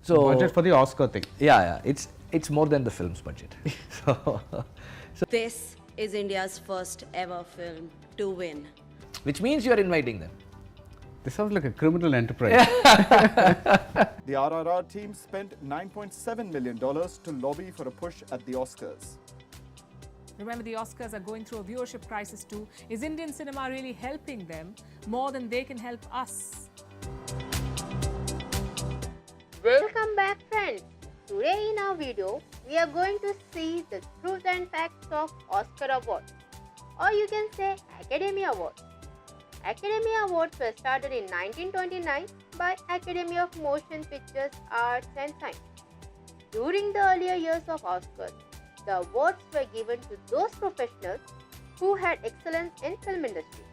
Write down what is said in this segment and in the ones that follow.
budget for the Oscar thing. Yeah, it's more than the film's budget. so, This is India's first ever film to win. which means you're inviting them. This sounds like a criminal enterprise. The RRR team spent $9.7 million to lobby for a push at the Oscars. Remember, the Oscars are going through a viewership crisis too. Is Indian cinema really helping them more than they can help us? Welcome back, friends. Today in our video, we are going to see the truth and facts of Oscar Awards, or you can say Academy Awards. Academy Awards were started in 1929 by Academy of Motion Pictures Arts and Science. During the earlier years of Oscars, the awards were given to those professionals who had excellence in film industry.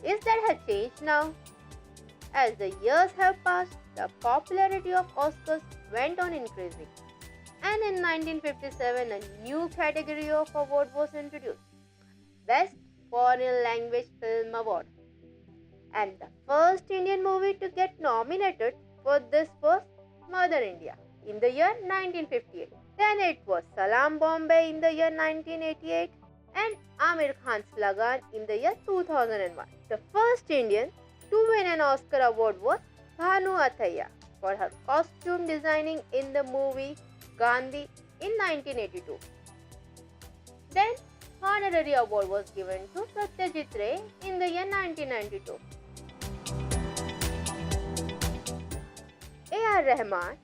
Is that has changed now? As the years have passed, the popularity of Oscars went on increasing, and in 1957 a new category of award was introduced, Best Foreign Language Film Award. And the first Indian movie to get nominated for this was Mother India in the year 1958. Then it was Salaam Bombay in the year 1988 and Amir Khan's Lagan in the year 2001. The first Indian to win an Oscar award was Bhanu Athaiya for her costume designing in the movie Gandhi in 1982. Then honorary award was given to Satyajit Ray in the year 1992. A.R. Rahman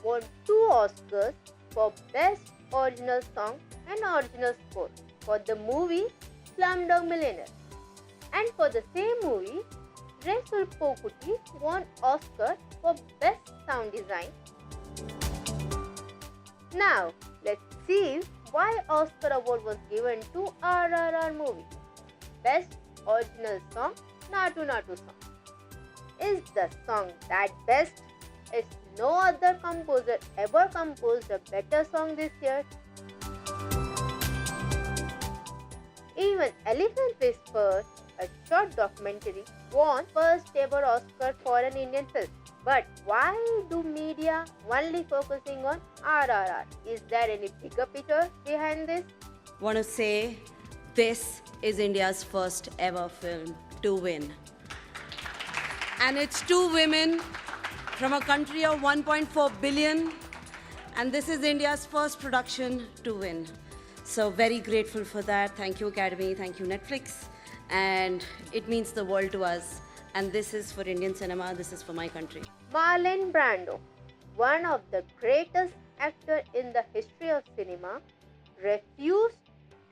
won 2 Oscars for Best Original Song and Original Score for the movie Slumdog Millionaire. And for the same movie, Resul Pokuti won Oscar for Best Sound Design. Now, let's see why Oscar award was given to RRR movie. Best Original Song, Naatunaatu song. Is the song that best? Is no other composer ever composed a better song this year? Even Elephant Whisperers, a short documentary, won first ever Oscar for an Indian film. But why do media only focusing on RRR? Is there any bigger picture behind this? Want to say this is India's first ever film to win. And it's 2 women from a country of 1.4 billion, and this is India's first production to win. So very grateful for that. Thank you Academy, thank you Netflix, and it means the world to us. And this is for Indian cinema, this is for my country. Marlon Brando, one of the greatest actors in the history of cinema, refused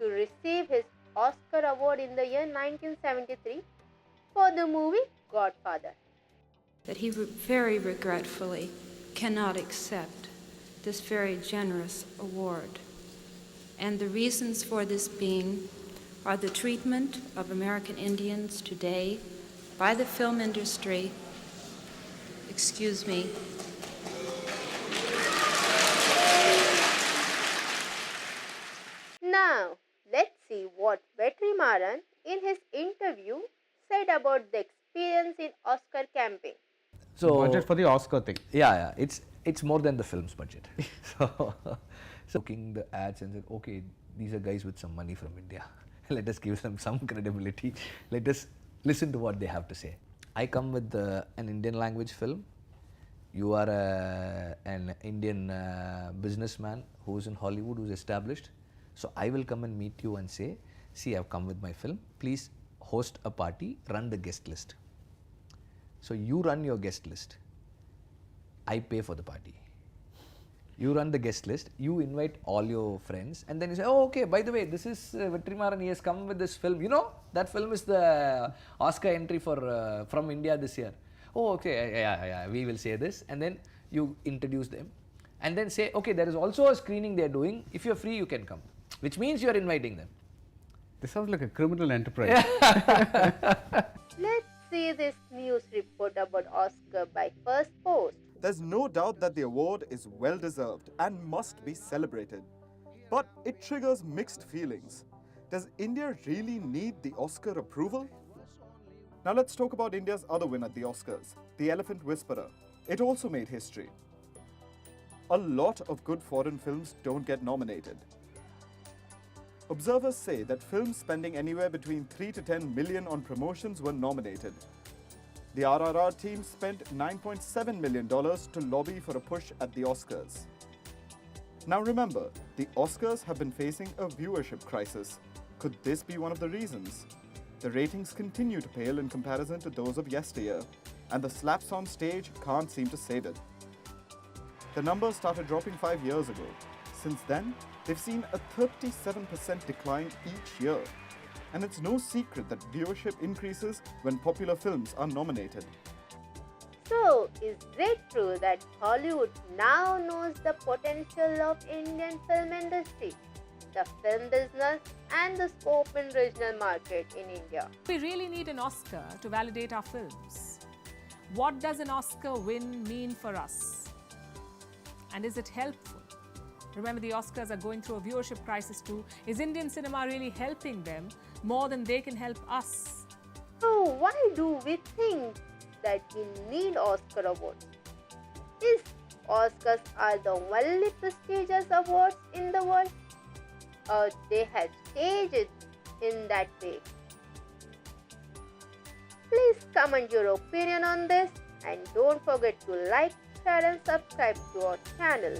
to receive his Oscar award in the year 1973 for the movie Godfather. That he very regretfully cannot accept this very generous award. And the reasons for this being are the treatment of American Indians today by the film industry. Excuse me. Now, let's see what Vetrimaran in his interview said about the experience in Oscar campaign. So, Budget for the Oscar thing. yeah, it's more than the film's budget. so, looking the ads and said, okay, these are guys with some money from India. Let us give them some credibility. Let us listen to what they have to say. I come with an Indian language film. You are an Indian businessman who's in Hollywood, who's established. So I will come and meet you and say, see, I've come with my film. Please host a party, run the guest list. So you run your guest list. I pay for the party. You run the guest list, you invite all your friends, and then you say, oh, okay, by the way, this is Vetrimaran, he has come with this film. You know, that film is the Oscar entry for from India this year. Oh, okay, yeah, we will say this. And then you introduce them. And then say, okay, there is also a screening they are doing. If you're free, you can come. Which means you're inviting them. This sounds like a criminal enterprise. Let's see this news report about Oscar by First Post. There's no doubt that the award is well deserved and must be celebrated. But it triggers mixed feelings. Does India really need the Oscar approval? Now let's talk about India's other win at the Oscars, The Elephant Whisperer. It also made history. a lot of good foreign films don't get nominated. Observers say that films spending anywhere between 3 to 10 million on promotions were nominated. The RRR team spent $9.7 million to lobby for a push at the Oscars. Now remember, the Oscars have been facing a viewership crisis. Could this be one of the reasons? The ratings continue to pale in comparison to those of yesteryear, and the slaps on stage can't seem to save it. The numbers started dropping 5 years ago. Since then, they've seen a 37% decline each year. And it's no secret that viewership increases when popular films are nominated. So, is it true that Hollywood now knows the potential of Indian film industry, the film business and the scope in regional market in India? We really need an Oscar to validate our films. What does an Oscar win mean for us? And is it helpful? Remember, the Oscars are going through a viewership crisis too. Is Indian cinema really helping them more than they can help us? So, why do we think that we need Oscar awards? Is Oscars are the only prestigious awards in the world? Or they have staged it in that way? Please comment your opinion on this and don't forget to like, share and subscribe to our channel.